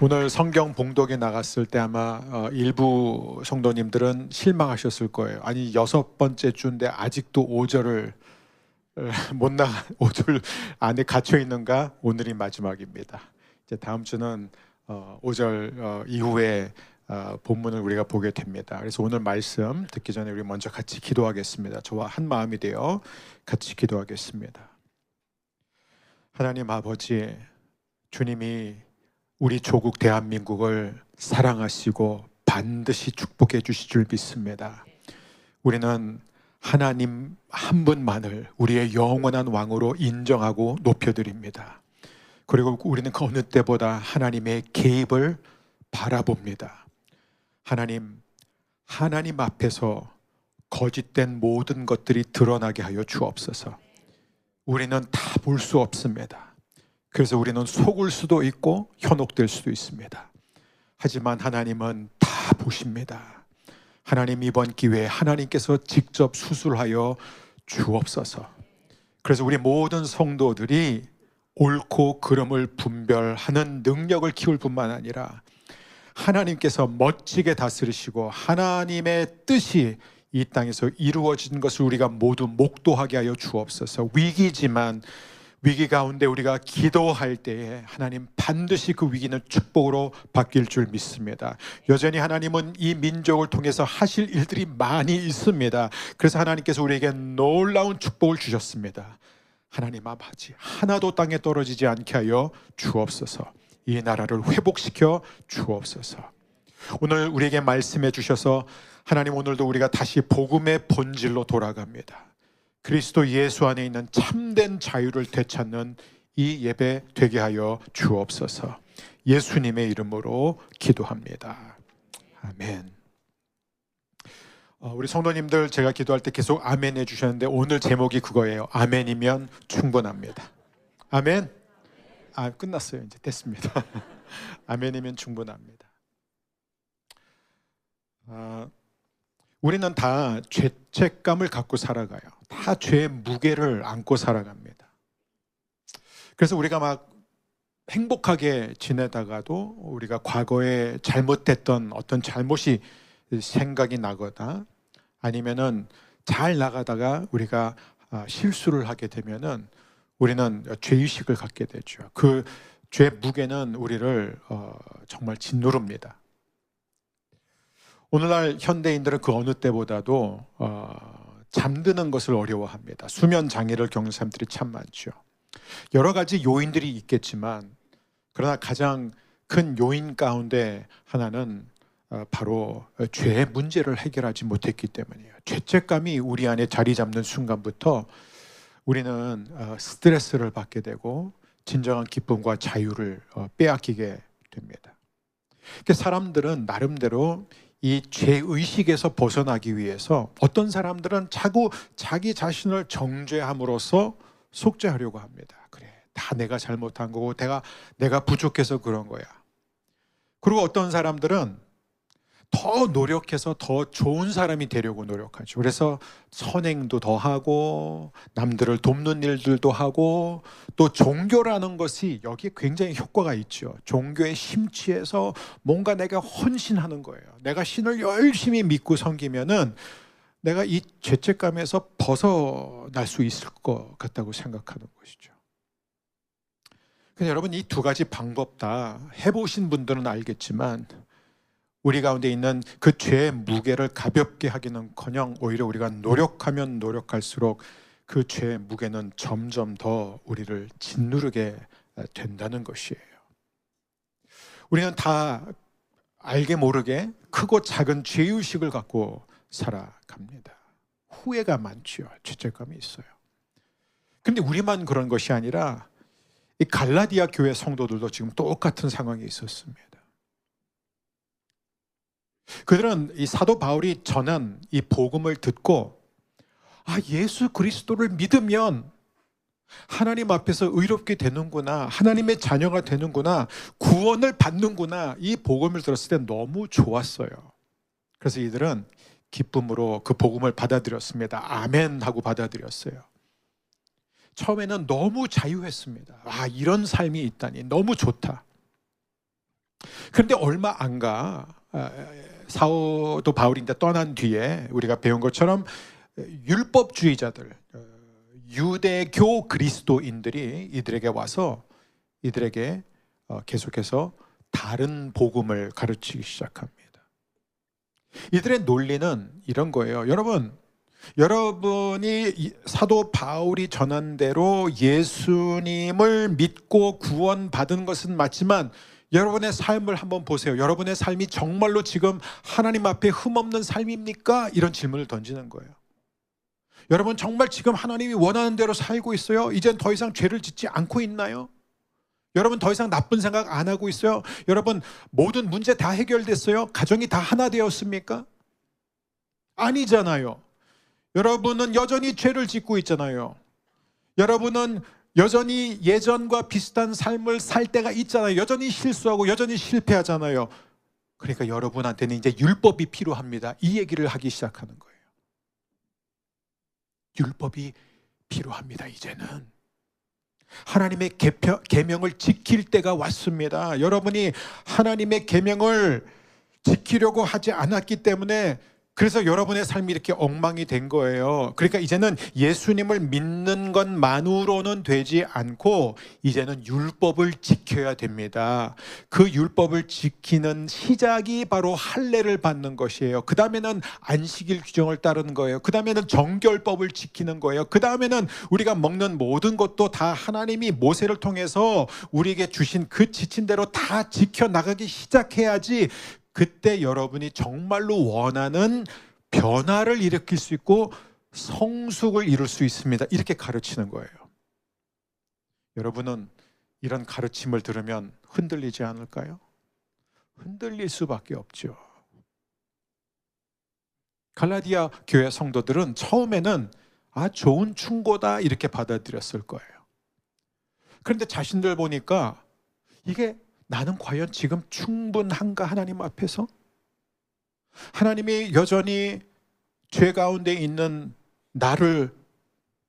오늘 성경 봉독에 나갔을 때 아마 일부 성도님들은 실망하셨을 거예요. 아니 6번째 주인데 아직도 5절을 못 나가 5절 안에 갇혀 있는가? 오늘이 마지막입니다. 이제 다음 주는 5절 이후에 본문을 우리가 보게 됩니다. 그래서 오늘 말씀 듣기 전에 우리 먼저 같이 기도하겠습니다. 저와 한 마음이 되어 같이 기도하겠습니다. 하나님 아버지, 주님이 우리 조국 대한민국을 사랑하시고 반드시 축복해 주실 줄 믿습니다. 우리는 하나님 한 분만을 우리의 영원한 왕으로 인정하고 높여드립니다. 그리고 우리는 그 어느 때보다 하나님의 개입을 바라봅니다. 하나님 앞에서 거짓된 모든 것들이 드러나게 하여 주옵소서. 우리는 다 볼 수 없습니다. 그래서 우리는 속을 수도 있고 현혹될 수도 있습니다. 하지만 하나님은 다 보십니다. 하나님, 이번 기회에 하나님께서 직접 수술하여 주옵소서. 그래서 우리 모든 성도들이 옳고 그름을 분별하는 능력을 키울 뿐만 아니라 하나님께서 멋지게 다스리시고 하나님의 뜻이 이 땅에서 이루어진 것을 우리가 모두 목도하게 하여 주옵소서. 위기지만 위기 가운데 우리가 기도할 때에 하나님 반드시 그 위기는 축복으로 바뀔 줄 믿습니다. 여전히 하나님은 이 민족을 통해서 하실 일들이 많이 있습니다. 그래서 하나님께서 우리에게 놀라운 축복을 주셨습니다. 하나님 아버지, 하나도 땅에 떨어지지 않게 하여 주옵소서. 이 나라를 회복시켜 주옵소서. 오늘 우리에게 말씀해 주셔서 하나님, 오늘도 우리가 다시 복음의 본질로 돌아갑니다. 그리스도 예수 안에 있는 참된 자유를 되찾는 이 예배 되게 하여 주옵소서. 예수님의 이름으로 기도합니다. 아멘. 우리 성도님들, 제가 기도할 때 계속 아멘 해주셨는데 오늘 제목이 그거예요. 아멘이면 충분합니다. 아멘. 끝났어요. 이제 됐습니다. 아멘이면 충분합니다. 우리는 다 죄책감을 갖고 살아가요. 다 죄의 무게를 안고 살아갑니다. 그래서 우리가 막 행복하게 지내다가도 우리가 과거에 잘못했던 어떤 잘못이 생각이 나거나 아니면은 잘 나가다가 우리가 실수를 하게 되면은 우리는 죄의식을 갖게 되죠. 그 죄 무게는 우리를 정말 짓누릅니다. 오늘날 현대인들은 그 어느 때보다도 잠드는 것을 어려워합니다. 수면 장애를 겪는 사람들이 참 많죠. 여러 가지 요인들이 있겠지만 그러나 가장 큰 요인 가운데 하나는 바로 죄의 문제를 해결하지 못했기 때문이에요. 죄책감이 우리 안에 자리 잡는 순간부터 우리는 스트레스를 받게 되고 진정한 기쁨과 자유를 빼앗기게 됩니다. 사람들은 나름대로 이 죄의식에서 벗어나기 위해서 어떤 사람들은 자기 자신을 정죄함으로써 속죄하려고 합니다. 그래, 다 내가 잘못한 거고 내가 부족해서 그런 거야. 그리고 어떤 사람들은 더 노력해서 더 좋은 사람이 되려고 노력하죠. 그래서 선행도 더 하고 남들을 돕는 일들도 하고 또 종교라는 것이 여기에 굉장히 효과가 있죠. 종교에 심취해서 뭔가 내가 헌신하는 거예요. 내가 신을 열심히 믿고 섬기면은 내가 이 죄책감에서 벗어날 수 있을 것 같다고 생각하는 것이죠. 근데 여러분, 이 두 가지 방법 다 해보신 분들은 알겠지만 우리 가운데 있는 그 죄의 무게를 가볍게 하기는커녕 오히려 우리가 노력하면 노력할수록 그 죄의 무게는 점점 더 우리를 짓누르게 된다는 것이에요. 우리는 다 알게 모르게 크고 작은 죄의식을 갖고 살아갑니다. 후회가 많죠. 죄책감이 있어요. 근데 우리만 그런 것이 아니라 이 갈라디아 교회 성도들도 지금 똑같은 상황에 있었습니다. 그들은 이 사도 바울이 전한 이 복음을 듣고 예수 그리스도를 믿으면 하나님 앞에서 의롭게 되는구나, 하나님의 자녀가 되는구나, 구원을 받는구나, 이 복음을 들었을 때 너무 좋았어요. 그래서 이들은 기쁨으로 그 복음을 받아들였습니다. 아멘 하고 받아들였어요. 처음에는 너무 자유했습니다. 이런 삶이 있다니 너무 좋다. 그런데 얼마 안 가 사도 바울이 이제 떠난 뒤에 우리가 배운 것처럼 율법주의자들, 유대교 그리스도인들이 이들에게 와서 이들에게 계속해서 다른 복음을 가르치기 시작합니다. 이들의 논리는 이런 거예요. 여러분이 사도 바울이 전한 대로 예수님을 믿고 구원받은 것은 맞지만 여러분의 삶을 한번 보세요. 여러분의 삶이 정말로 지금 하나님 앞에 흠없는 삶입니까? 이런 질문을 던지는 거예요. 여러분 정말 지금 하나님이 원하는 대로 살고 있어요? 이젠 더 이상 죄를 짓지 않고 있나요? 여러분 더 이상 나쁜 생각 안 하고 있어요? 여러분 모든 문제 다 해결됐어요? 가정이 다 하나 되었습니까? 아니잖아요. 여러분은 여전히 죄를 짓고 있잖아요. 여러분은 여전히 예전과 비슷한 삶을 살 때가 있잖아요. 여전히 실수하고 여전히 실패하잖아요. 그러니까 여러분한테는 이제 율법이 필요합니다. 이 얘기를 하기 시작하는 거예요. 율법이 필요합니다. 이제는 하나님의 계명을 지킬 때가 왔습니다. 여러분이 하나님의 계명을 지키려고 하지 않았기 때문에 그래서 여러분의 삶이 이렇게 엉망이 된 거예요. 그러니까 이제는 예수님을 믿는 것만으로는 되지 않고 이제는 율법을 지켜야 됩니다. 그 율법을 지키는 시작이 바로 할례를 받는 것이에요. 그 다음에는 안식일 규정을 따르는 거예요. 그 다음에는 정결법을 지키는 거예요. 그 다음에는 우리가 먹는 모든 것도 다 하나님이 모세를 통해서 우리에게 주신 그 지친 대로 다 지켜나가기 시작해야지 그때 여러분이 정말로 원하는 변화를 일으킬 수 있고 성숙을 이룰 수 있습니다. 이렇게 가르치는 거예요. 여러분은 이런 가르침을 들으면 흔들리지 않을까요? 흔들릴 수밖에 없죠. 갈라디아 교회 성도들은 처음에는 좋은 충고다 이렇게 받아들였을 거예요. 그런데 자신들 보니까 이게 나는 과연 지금 충분한가 하나님 앞에서? 하나님이 여전히 죄 가운데 있는 나를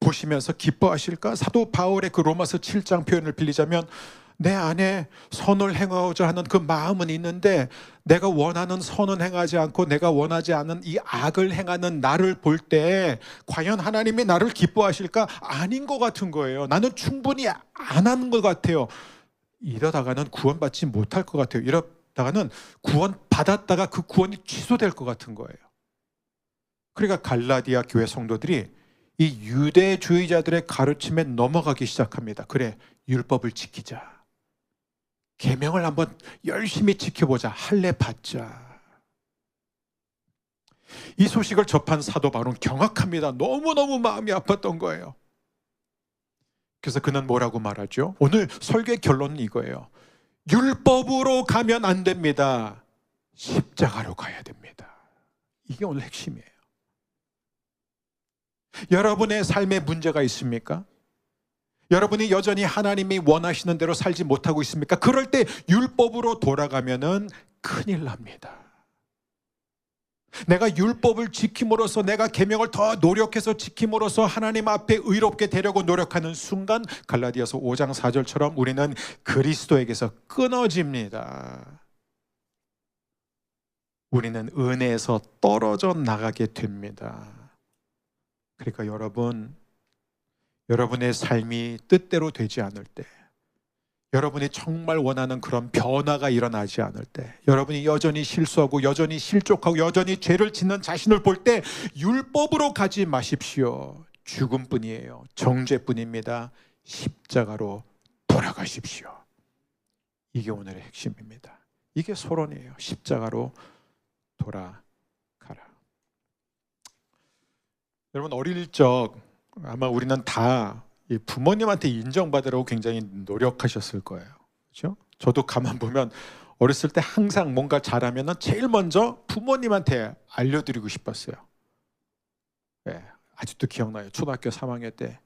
보시면서 기뻐하실까? 사도 바울의 그 로마서 7장 표현을 빌리자면 내 안에 선을 행하고자 하는 그 마음은 있는데 내가 원하는 선은 행하지 않고 내가 원하지 않은 이 악을 행하는 나를 볼 때 과연 하나님이 나를 기뻐하실까? 아닌 것 같은 거예요. 나는 충분히 안 하는 것 같아요. 이러다가는 구원받지 못할 것 같아요. 이러다가는 구원받았다가 그 구원이 취소될 것 같은 거예요. 그러니까 갈라디아 교회 성도들이 이 유대주의자들의 가르침에 넘어가기 시작합니다. 그래, 율법을 지키자. 계명을 한번 열심히 지켜보자. 할례 받자. 이 소식을 접한 사도 바울은 경악합니다. 너무너무 마음이 아팠던 거예요. 그래서 그는 뭐라고 말하죠? 오늘 설교의 결론은 이거예요. 율법으로 가면 안 됩니다. 십자가로 가야 됩니다. 이게 오늘 핵심이에요. 여러분의 삶에 문제가 있습니까? 여러분이 여전히 하나님이 원하시는 대로 살지 못하고 있습니까? 그럴 때 율법으로 돌아가면은 큰일 납니다. 내가 율법을 지킴으로써 내가 계명을 더 노력해서 지킴으로써 하나님 앞에 의롭게 되려고 노력하는 순간 갈라디아서 5장 4절처럼 우리는 그리스도에게서 끊어집니다. 우리는 은혜에서 떨어져 나가게 됩니다. 그러니까 여러분의 삶이 뜻대로 되지 않을 때, 여러분이 정말 원하는 그런 변화가 일어나지 않을 때, 여러분이 여전히 실수하고 여전히 실족하고 여전히 죄를 짓는 자신을 볼 때 율법으로 가지 마십시오. 죽음뿐이에요. 정죄뿐입니다. 십자가로 돌아가십시오. 이게 오늘의 핵심입니다. 이게 소론이에요. 십자가로 돌아가라. 여러분 어릴 적 아마 우리는 다 부모님한테 인정받으려고 굉장히 노력하셨을 거예요. 그렇죠? 저도 가만 보면 어렸을 때 항상 뭔가 잘하면 제일 먼저 부모님한테 알려드리고 싶었어요. 네, 아직도 기억나요. 초등학교 3학년 때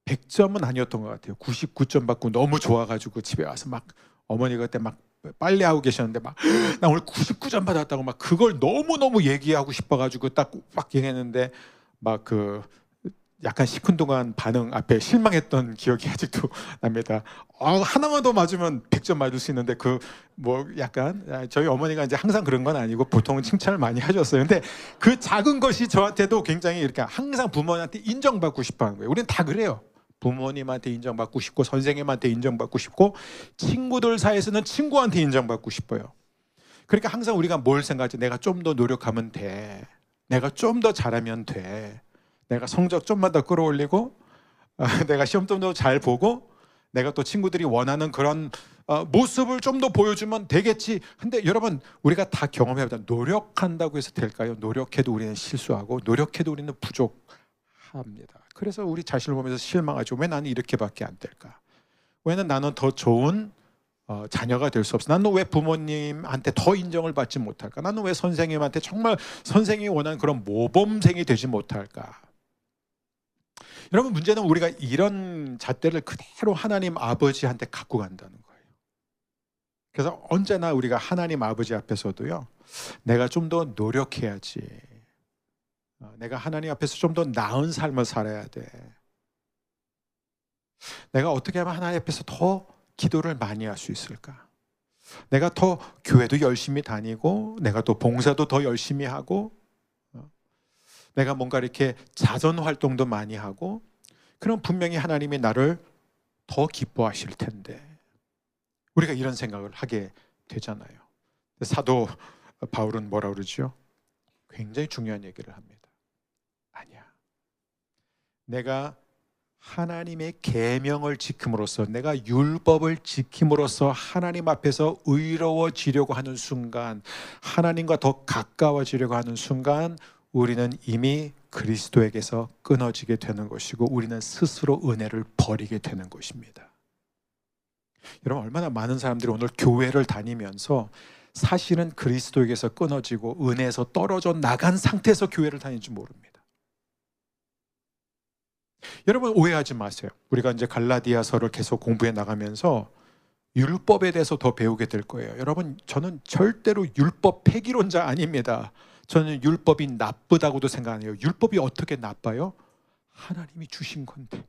100점은 아니었던 것 같아요. 99점 받고 너무 좋아가지고 집에 와서 막 어머니가 그때 막 빨래하고 계셨는데 막 나 오늘 99점 받았다고 막 그걸 너무너무 얘기하고 싶어가지고 딱 얘기했는데 막 약간 시큰둥한 반응 앞에 실망했던 기억이 아직도 납니다. 하나만 더 맞으면 100점 맞을 수 있는데 그 뭐 약간 저희 어머니가 이제 항상 그런 건 아니고 보통은 칭찬을 많이 하셨어요. 근데 그 작은 것이 저한테도 굉장히 이렇게 항상 부모님한테 인정받고 싶어 하는 거예요. 우리는 다 그래요. 부모님한테 인정받고 싶고 선생님한테 인정받고 싶고 친구들 사이에서는 친구한테 인정받고 싶어요. 그러니까 항상 우리가 뭘 생각하지? 내가 좀 더 노력하면 돼. 내가 좀 더 잘하면 돼. 내가 성적 좀만 더 끌어올리고 내가 시험 좀 더 잘 보고 내가 또 친구들이 원하는 그런 모습을 좀 더 보여주면 되겠지. 근데 여러분 우리가 다 경험해보자. 노력한다고 해서 될까요? 노력해도 우리는 실수하고 노력해도 우리는 부족합니다. 그래서 우리 자신을 보면서 실망하죠. 왜 나는 이렇게밖에 안 될까? 왜 나는 더 좋은 자녀가 될 수 없어? 나는 왜 부모님한테 더 인정을 받지 못할까? 나는 왜 선생님한테 정말 선생님이 원하는 그런 모범생이 되지 못할까? 여러분 문제는 우리가 이런 잣대를 그대로 하나님 아버지한테 갖고 간다는 거예요. 그래서 언제나 우리가 하나님 아버지 앞에서도요, 내가 좀 더 노력해야지. 내가 하나님 앞에서 좀 더 나은 삶을 살아야 돼. 내가 어떻게 하면 하나님 앞에서 더 기도를 많이 할 수 있을까? 내가 더 교회도 열심히 다니고 내가 또 봉사도 더 열심히 하고 내가 뭔가 이렇게 자선 활동도 많이 하고 그럼 분명히 하나님이 나를 더 기뻐하실 텐데 우리가 이런 생각을 하게 되잖아요. 사도 바울은 뭐라 그러죠? 굉장히 중요한 얘기를 합니다. 아니야. 내가 하나님의 계명을 지킴으로써 내가 율법을 지킴으로써 하나님 앞에서 의로워지려고 하는 순간 하나님과 더 가까워지려고 하는 순간 우리는 이미 그리스도에게서 끊어지게 되는 것이고 우리는 스스로 은혜를 버리게 되는 것입니다. 여러분 얼마나 많은 사람들이 오늘 교회를 다니면서 사실은 그리스도에게서 끊어지고 은혜에서 떨어져 나간 상태에서 교회를 다니는지 모릅니다. 여러분 오해하지 마세요. 우리가 이제 갈라디아서를 계속 공부해 나가면서 율법에 대해서 더 배우게 될 거예요. 여러분 저는 절대로 율법 폐기론자 아닙니다. 저는 율법이 나쁘다고도 생각 안 해요. 율법이 어떻게 나빠요? 하나님이 주신 건데.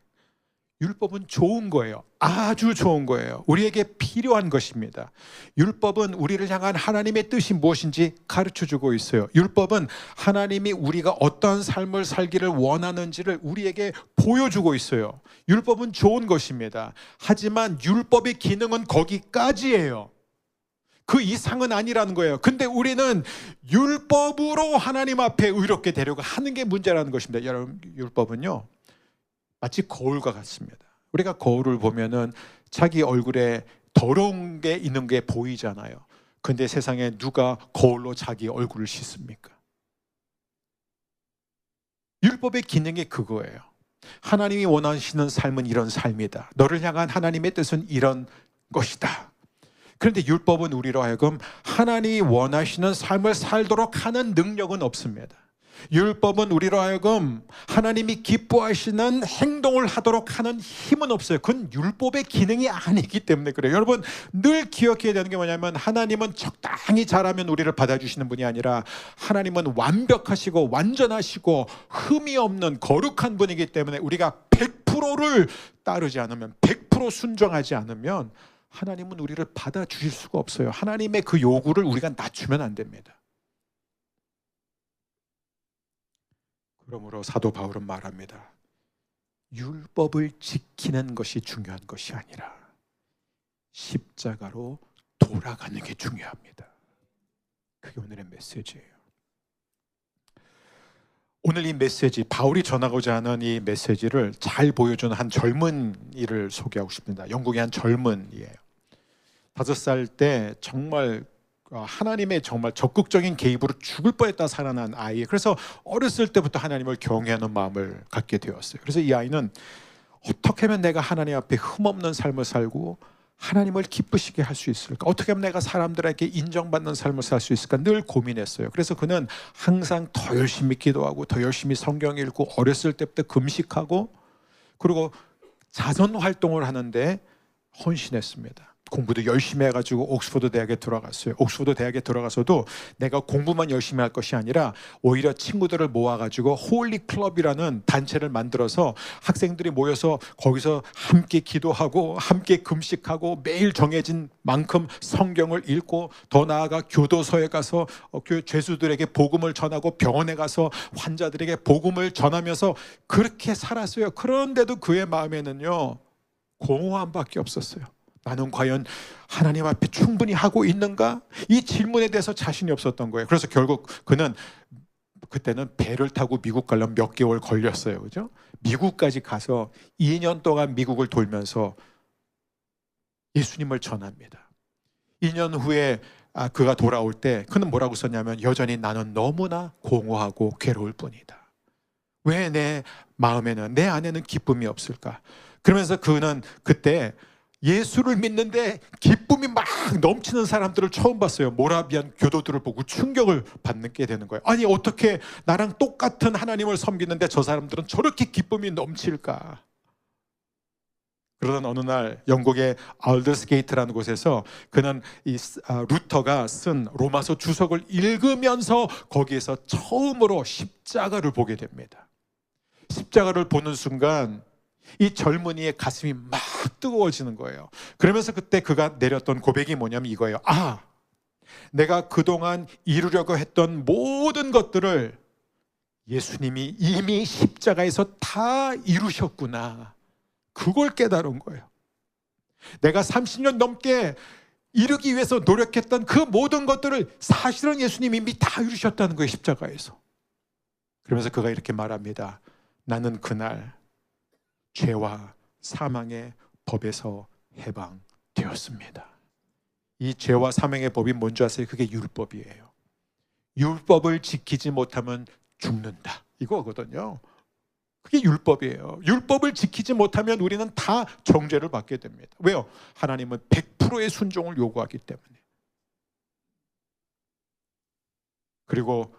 율법은 좋은 거예요. 아주 좋은 거예요. 우리에게 필요한 것입니다. 율법은 우리를 향한 하나님의 뜻이 무엇인지 가르쳐주고 있어요. 율법은 하나님이 우리가 어떤 삶을 살기를 원하는지를 우리에게 보여주고 있어요. 율법은 좋은 것입니다. 하지만 율법의 기능은 거기까지예요. 그 이상은 아니라는 거예요. 근데 우리는 율법으로 하나님 앞에 의롭게 되려고 하는 게 문제라는 것입니다. 여러분 율법은요 마치 거울과 같습니다. 우리가 거울을 보면은 자기 얼굴에 더러운 게 있는 게 보이잖아요. 근데 세상에 누가 거울로 자기 얼굴을 씻습니까? 율법의 기능이 그거예요. 하나님이 원하시는 삶은 이런 삶이다. 너를 향한 하나님의 뜻은 이런 것이다. 그런데 율법은 우리로 하여금 하나님이 원하시는 삶을 살도록 하는 능력은 없습니다. 율법은 우리로 하여금 하나님이 기뻐하시는 행동을 하도록 하는 힘은 없어요. 그건 율법의 기능이 아니기 때문에 그래요. 여러분 늘 기억해야 되는 게 뭐냐면 하나님은 적당히 잘하면 우리를 받아주시는 분이 아니라 하나님은 완벽하시고 완전하시고 흠이 없는 거룩한 분이기 때문에 우리가 100%를 따르지 않으면 100% 순종하지 않으면 하나님은 우리를 받아주실 수가 없어요. 하나님의 그 요구를 우리가 낮추면 안 됩니다. 그러므로 사도 바울은 말합니다. 율법을 지키는 것이 중요한 것이 아니라 십자가로 돌아가는 게 중요합니다. 그게 오늘의 메시지예요. 오늘 이 메시지, 바울이 전하고자 하는 이 메시지를 잘 보여주는 한 젊은이를 소개하고 싶습니다. 영국의 한 젊은이에요. 5살 때 정말 하나님의 정말 적극적인 개입으로 죽을 뻔했다 살아난 아이. 그래서 어렸을 때부터 하나님을 경외하는 마음을 갖게 되었어요. 그래서 이 아이는 어떻게 하면 내가 하나님 앞에 흠없는 삶을 살고 하나님을 기쁘시게 할 수 있을까? 어떻게 하면 내가 사람들에게 인정받는 삶을 살 수 있을까? 늘 고민했어요. 그래서 그는 항상 더 열심히 기도하고 더 열심히 성경 읽고 어렸을 때부터 금식하고 그리고 자선 활동을 하는데 헌신했습니다. 공부도 열심히 해가지고 옥스퍼드 대학에 들어갔어요. 옥스퍼드 대학에 들어가서도 내가 공부만 열심히 할 것이 아니라 오히려 친구들을 모아가지고 홀리 클럽이라는 단체를 만들어서 학생들이 모여서 거기서 함께 기도하고 함께 금식하고 매일 정해진 만큼 성경을 읽고 더 나아가 교도소에 가서 죄수들에게 복음을 전하고 병원에 가서 환자들에게 복음을 전하면서 그렇게 살았어요. 그런데도 그의 마음에는요, 공허함밖에 없었어요. 나는 과연 하나님 앞에 충분히 하고 있는가? 이 질문에 대해서 자신이 없었던 거예요. 그래서 결국 그는 그때는 배를 타고 미국 가려면 몇 개월 걸렸어요. 그죠? 미국까지 가서 2년 동안 미국을 돌면서 예수님을 전합니다. 2년 후에 그가 돌아올 때 그는 뭐라고 썼냐면, 여전히 나는 너무나 공허하고 괴로울 뿐이다. 왜 내 마음에는, 내 안에는 기쁨이 없을까? 그러면서 그는 그때 예수를 믿는데 기쁨이 막 넘치는 사람들을 처음 봤어요. 모라비안 교도들을 보고 충격을 받게 되는 거예요. 아니, 어떻게 나랑 똑같은 하나님을 섬기는데 저 사람들은 저렇게 기쁨이 넘칠까? 그러던 어느 날 영국의 알더스게이트라는 곳에서 그는 루터가 쓴 로마서 주석을 읽으면서 거기에서 처음으로 십자가를 보게 됩니다. 십자가를 보는 순간 이 젊은이의 가슴이 막 뜨거워지는 거예요. 그러면서 그때 그가 내렸던 고백이 뭐냐면 이거예요. 내가 그동안 이루려고 했던 모든 것들을 예수님이 이미 십자가에서 다 이루셨구나. 그걸 깨달은 거예요. 내가 30년 넘게 이루기 위해서 노력했던 그 모든 것들을 사실은 예수님이 이미 다 이루셨다는 거예요, 십자가에서. 그러면서 그가 이렇게 말합니다. 나는 그날 죄와 사망의 법에서 해방되었습니다. 이 죄와 사망의 법이 뭔지 아세요? 그게 율법이에요. 율법을 지키지 못하면 죽는다, 이거거든요. 그게 율법이에요. 율법을 지키지 못하면 우리는 다 정죄를 받게 됩니다. 왜요? 하나님은 100%의 순종을 요구하기 때문에. 그리고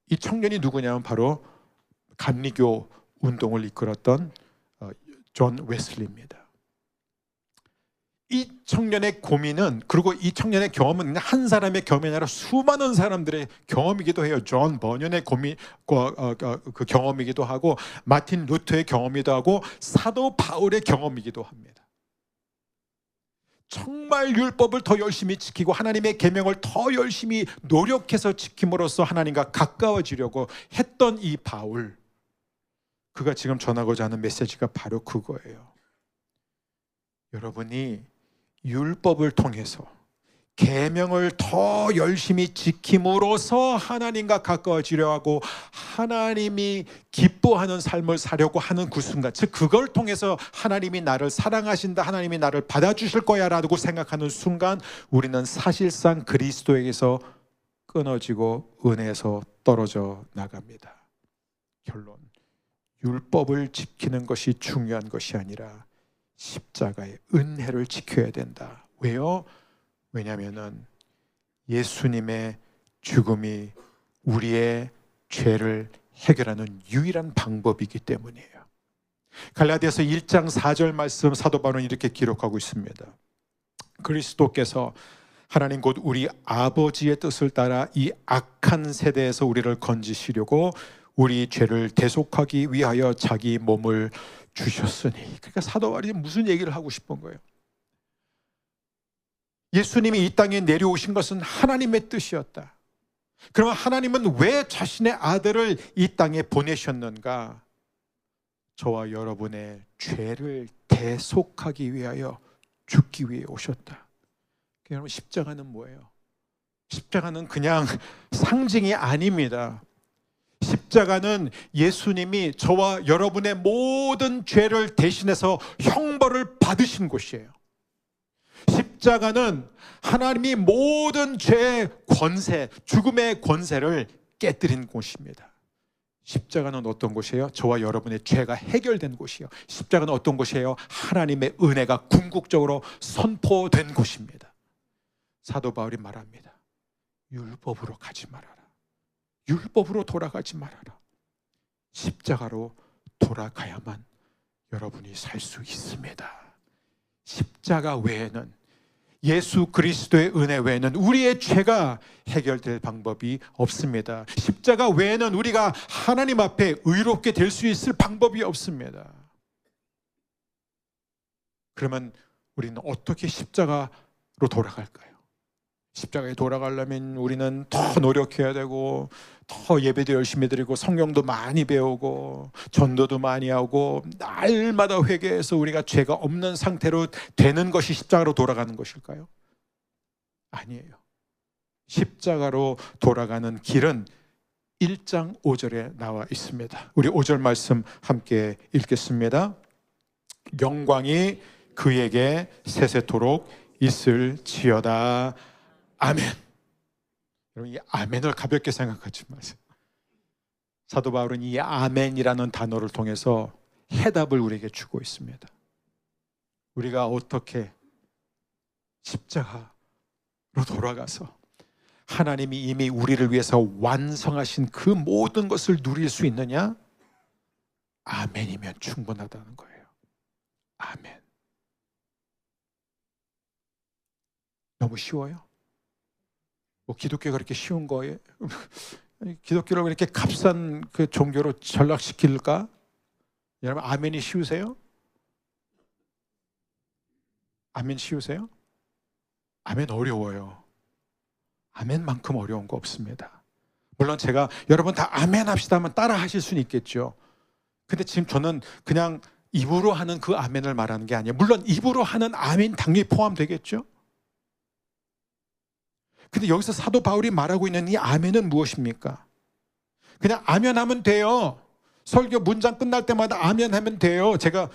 이 청년이 누구냐면 바로 감리교 운동을 이끌었던 존 웨슬리입니다. 이 청년의 고민은, 그리고 이 청년의 경험은 한 사람의 경험이 아니라 수많은 사람들의 경험이기도 해요. 존 버년의 그 경험이기도 하고, 마틴 루터의 경험이기도 하고, 사도 바울의 경험이기도 합니다. 정말 율법을 더 열심히 지키고 하나님의 계명을 더 열심히 노력해서 지킴으로써 하나님과 가까워지려고 했던 이 바울, 그가 지금 전하고자 하는 메시지가 바로 그거예요. 여러분이 율법을 통해서 계명을 더 열심히 지킴으로써 하나님과 가까워지려 하고 하나님이 기뻐하는 삶을 사려고 하는 그 순간, 즉 그걸 통해서 하나님이 나를 사랑하신다, 하나님이 나를 받아주실 거야 라고 생각하는 순간 우리는 사실상 그리스도에게서 끊어지고 은혜에서 떨어져 나갑니다. 결론, 율법을 지키는 것이 중요한 것이 아니라 십자가의 은혜를 지켜야 된다. 왜요? 왜냐하면 예수님의 죽음이 우리의 죄를 해결하는 유일한 방법이기 때문이에요. 갈라디아서 1장 4절 말씀, 사도 바울은 이렇게 기록하고 있습니다. 그리스도께서 하나님 곧 우리 아버지의 뜻을 따라 이 악한 세대에서 우리를 건지시려고 우리 죄를 대속하기 위하여 자기 몸을 주셨으니. 그러니까 사도 바울이 무슨 얘기를 하고 싶은 거예요? 예수님이 이 땅에 내려오신 것은 하나님의 뜻이었다. 그러면 하나님은 왜 자신의 아들을 이 땅에 보내셨는가? 저와 여러분의 죄를 대속하기 위하여 죽기 위해 오셨다. 여러분, 십자가는 뭐예요? 십자가는 그냥 상징이 아닙니다. 십자가는 예수님이 저와 여러분의 모든 죄를 대신해서 형벌을 받으신 곳이에요. 십자가는 하나님이 모든 죄의 권세, 죽음의 권세를 깨뜨린 곳입니다. 십자가는 어떤 곳이에요? 저와 여러분의 죄가 해결된 곳이에요. 십자가는 어떤 곳이에요? 하나님의 은혜가 궁극적으로 선포된 곳입니다. 사도 바울이 말합니다. 율법으로 가지 말아라. 율법으로 돌아가지 말아라. 십자가로 돌아가야만 여러분이 살 수 있습니다. 십자가 외에는 예수 그리스도의 은혜 외에는 우리의 죄가 해결될 방법이 없습니다. 십자가 외에는 우리가 하나님 앞에 의롭게 될 수 있을 방법이 없습니다. 그러면 우리는 어떻게 십자가로 돌아갈까요? 십자가에 돌아가려면 우리는 더 노력해야 되고, 더 예배도 열심히 드리고, 성경도 많이 배우고, 전도도 많이 하고, 날마다 회개해서 우리가 죄가 없는 상태로 되는 것이 십자가로 돌아가는 것일까요? 아니에요. 십자가로 돌아가는 길은 1장 5절에 나와 있습니다. 우리 5절 말씀 함께 읽겠습니다. 영광이 그에게 세세토록 있을지어다. 아멘. 여러분, 이 아멘을 가볍게 생각하지 마세요. 사도 바울은 이 아멘이라는 단어를 통해서 해답을 우리에게 주고 있습니다. 우리가 어떻게 십자가로 돌아가서 하나님이 이미 우리를 위해서 완성하신 그 모든 것을 누릴 수 있느냐? 아멘이면 충분하다는 거예요. 아멘. 너무 쉬워요? 뭐 기독교가 그렇게 쉬운 거예요? 기독교를 이렇게 값싼 그 종교로 전락시킬까? 여러분, 아멘이 쉬우세요? 아멘 쉬우세요? 아멘 어려워요. 아멘만큼 어려운 거 없습니다. 물론 제가 여러분 다 아멘 합시다 하면 따라 하실 수는 있겠죠. 근데 지금 저는 그냥 입으로 하는 그 아멘을 말하는 게 아니에요. 물론 입으로 하는 아멘 당연히 포함되겠죠. 근데 여기서 사도 바울이 말하고 있는 이 아멘은 무엇입니까? 그냥 아멘 하면 돼요. 설교 문장 끝날 때마다 아멘 하면 돼요. 제가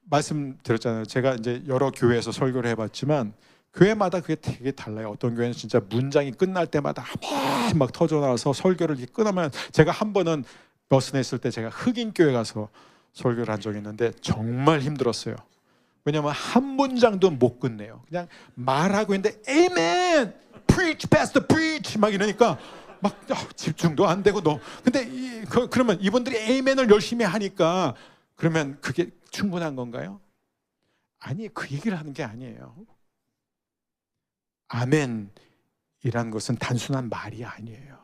말씀드렸잖아요. 제가 이제 여러 교회에서 설교를 해봤지만 교회마다 그게 되게 달라요. 어떤 교회는 진짜 문장이 끝날 때마다 아멘 막 터져나와서 설교를 이렇게 끊으면, 제가 한 번은 버스에 있을 때 제가 흑인 교회 가서 설교를 한 적이 있는데 정말 힘들었어요. 왜냐하면 한 문장도 못 끝내요. 그냥 말하고 있는데 Amen, preach, pastor, preach 막 이러니까 막 집중도 안 되고 근데 그러면 이분들이 Amen을 열심히 하니까 그러면 그게 충분한 건가요? 아니, 그 얘기를 하는 게 아니에요. 아멘이란 것은 단순한 말이 아니에요.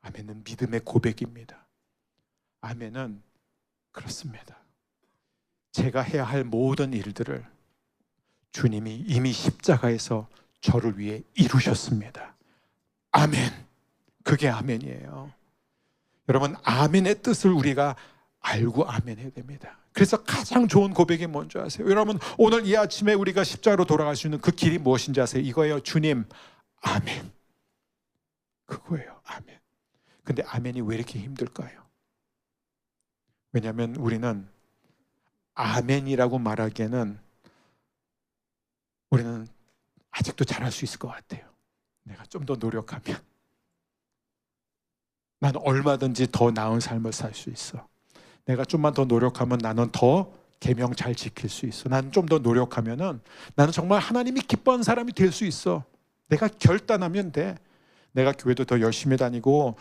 아멘은 믿음의 고백입니다. 아멘은 그렇습니다. 제가 해야 할 모든 일들을 주님이 이미 십자가에서 저를 위해 이루셨습니다. 아멘. 그게 아멘이에요. 여러분, 아멘의 뜻을 우리가 알고 아멘해야 됩니다. 그래서 가장 좋은 고백이 뭔지 아세요? 여러분, 오늘 이 아침에 우리가 십자가로 돌아갈 수 있는 그 길이 무엇인지 아세요? 이거예요. 주님, 아멘. 그거예요. 아멘. 근데 아멘이 왜 이렇게 힘들까요? 왜냐하면 우리는 아멘이라고 말하기에는 우리는 아직도 잘할 수 있을 것 같아요. 내가 좀 더 노력하면 나는 얼마든지 더 나은 삶을 살 수 있어. 내가 좀만 더 노력하면 나는 더 계명 잘 지킬 수 있어. 나는 좀 더 노력하면은 나는 정말 하나님이 기뻐하는 사람이 될 수 있어. 내가 결단하면 돼. 내가 교회도 더 열심히 다니고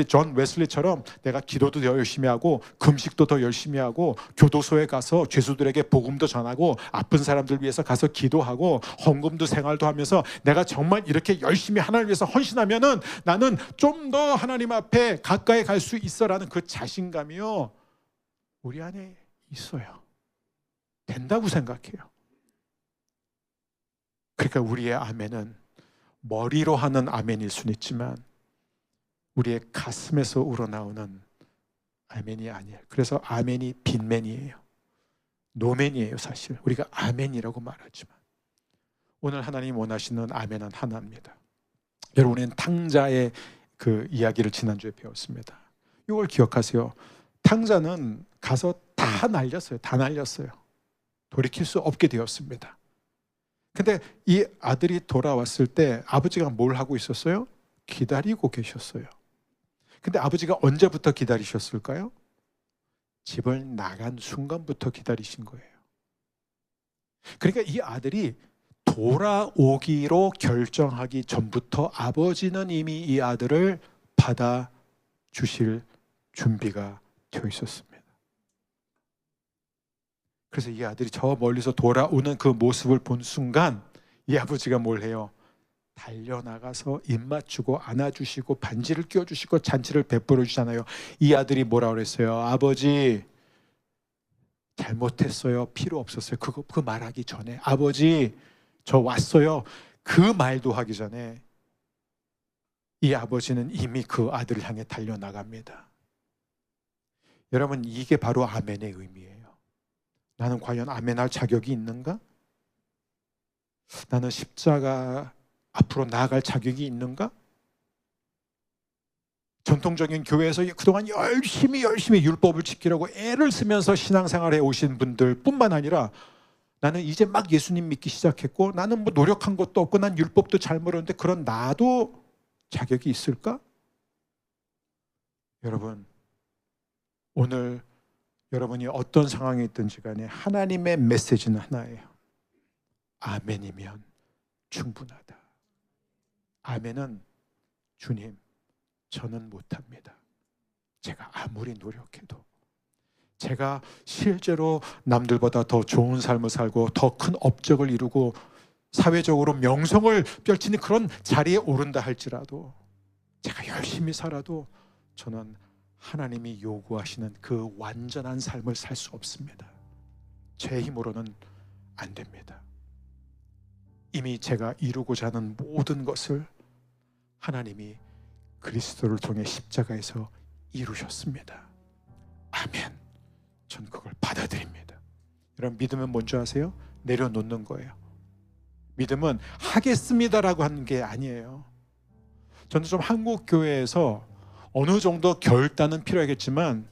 존 웨슬리처럼 내가 기도도 더 열심히 하고 금식도 더 열심히 하고 교도소에 가서 죄수들에게 복음도 전하고 아픈 사람들 위해서 가서 기도하고 헌금도 생활도 하면서 내가 정말 이렇게 열심히 하나님을 위해서 헌신하면은 나는 좀 더 하나님 앞에 가까이 갈 수 있어라는 그 자신감이요, 우리 안에 있어요. 된다고 생각해요. 그러니까 우리의 아멘은 머리로 하는 아멘일 수는 있지만 우리의 가슴에서 우러나오는 아멘이 아니에요. 그래서 아멘이 빈맨이에요. 노맨이에요. 사실 우리가 아멘이라고 말하지만 오늘 하나님 원하시는 아멘은 하나입니다. 여러분, 우리는 탕자의 그 이야기를 지난주에 배웠습니다. 이걸 기억하세요. 탕자는 가서 다 날렸어요. 다 날렸어요. 돌이킬 수 없게 되었습니다. 근데 이 아들이 돌아왔을 때 아버지가 뭘 하고 있었어요? 기다리고 계셨어요. 근데 아버지가 언제부터 기다리셨을까요? 집을 나간 순간부터 기다리신 거예요. 그러니까 이 아들이 돌아오기로 결정하기 전부터 아버지는 이미 이 아들을 받아주실 준비가 되어 있었습니다. 그래서 이 아들이 저 멀리서 돌아오는 그 모습을 본 순간 이 아버지가 뭘 해요? 달려나가서 입 맞추고 안아주시고 반지를 끼워주시고 잔치를 베풀어 주잖아요. 이 아들이 뭐라 그랬어요? 아버지 잘못했어요. 필요 없었어요. 그 말하기 전에 아버지 저 왔어요. 그 말도 하기 전에 이 아버지는 이미 그 아들을 향해 달려나갑니다. 여러분, 이게 바로 아멘의 의미예요. 나는 과연 아멘할 자격이 있는가? 나는 십자가 앞으로 나아갈 자격이 있는가? 전통적인 교회에서 그동안 열심히 율법을 지키려고 애를 쓰면서 신앙생활에 오신 분들 뿐만 아니라 나는 이제 막 예수님 믿기 시작했고 나는 뭐 노력한 것도 없고 난 율법도 잘 모르는데 그런 나도 자격이 있을까? 여러분, 오늘 여러분이 어떤 상황에 있든지 간에 하나님의 메시지는 하나예요. 아멘이면 충분하다. 아멘은 주님, 저는 못합니다. 제가 아무리 노력해도 제가 실제로 남들보다 더 좋은 삶을 살고 더 큰 업적을 이루고 사회적으로 명성을 펼치는 그런 자리에 오른다 할지라도 제가 열심히 살아도 저는 하나님이 요구하시는 그 완전한 삶을 살 수 없습니다. 제 힘으로는 안 됩니다. 이미 제가 이루고자 하는 모든 것을 하나님이 그리스도를 통해 십자가에서 이루셨습니다. 아멘. 전 그걸 받아들입니다. 여러분, 믿음은 뭔지 아세요? 내려놓는 거예요. 믿음은 하겠습니다라고 하는 게 아니에요. 저는 좀 한국 교회에서 어느 정도 결단은 필요하겠지만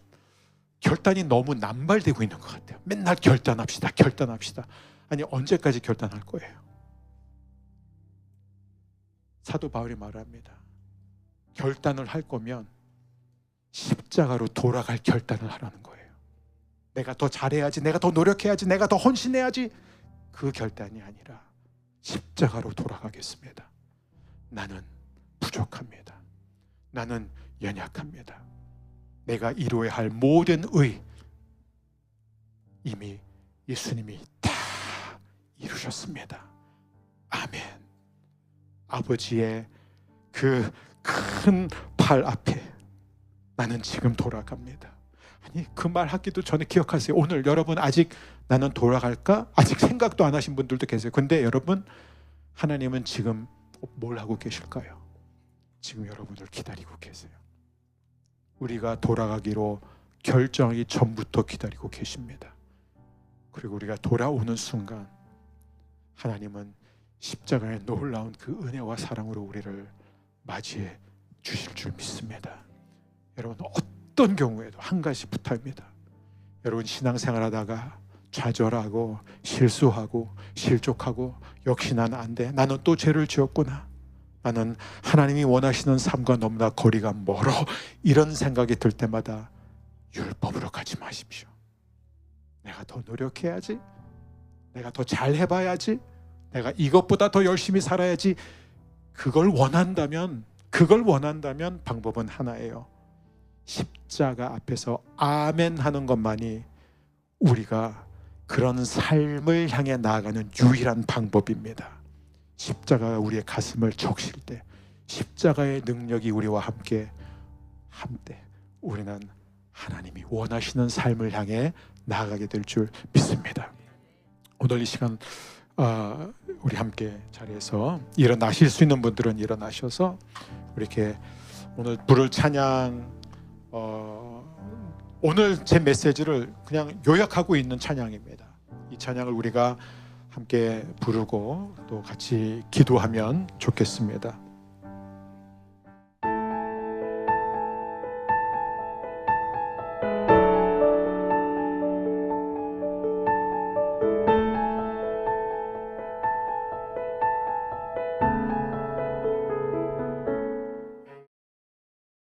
결단이 너무 남발되고 있는 것 같아요. 맨날 결단합시다. 아니, 언제까지 결단할 거예요? 사도 바울이 말합니다. 결단을 할 거면 십자가로 돌아갈 결단을 하라는 거예요. 내가 더 잘해야지, 내가 더 노력해야지, 내가 더 헌신해야지, 그 결단이 아니라 십자가로 돌아가겠습니다. 나는 부족합니다. 나는 연약합니다. 내가 이루어야 할 모든 의 이미 예수님이 다 이루셨습니다. 아멘. 아버지의 그 큰 팔 앞에 나는 지금 돌아갑니다. 아니, 그 말 하기도 전에 기억하세요. 오늘 여러분 아직 나는 돌아갈까? 아직 생각도 안 하신 분들도 계세요. 근데 여러분, 하나님은 지금 뭘 하고 계실까요? 지금 여러분을 기다리고 계세요. 우리가 돌아가기로 결정하기 전부터 기다리고 계십니다. 그리고 우리가 돌아오는 순간 하나님은 십자가의 놀라운 그 은혜와 사랑으로 우리를 맞이해 주실 줄 믿습니다. 여러분, 어떤 경우에도 한 가지 부탁입니다. 여러분, 신앙생활하다가 좌절하고 실수하고 실족하고 역시 나는 안 돼, 나는 또 죄를 지었구나, 나는 하나님이 원하시는 삶과 너무나 거리가 멀어, 이런 생각이 들 때마다 율법으로 가지 마십시오. 내가 더 노력해야지, 내가 더 잘해봐야지, 내가 이것보다 더 열심히 살아야지, 그걸 원한다면 방법은 하나예요. 십자가 앞에서 아멘 하는 것만이 우리가 그런 삶을 향해 나아가는 유일한 방법입니다. 십자가가 우리의 가슴을 적실 때, 십자가의 능력이 우리와 함께 우리는 하나님이 원하시는 삶을 향해 나아가게 될 줄 믿습니다. 오늘 이 시간 우리 함께 자리에서 일어나실 수 있는 분들은 일어나셔서 이렇게 오늘 부를 찬양, 오늘 제 메시지를 그냥 요약하고 있는 찬양입니다. 이 찬양을 우리가 함께 부르고 또 같이 기도하면 좋겠습니다.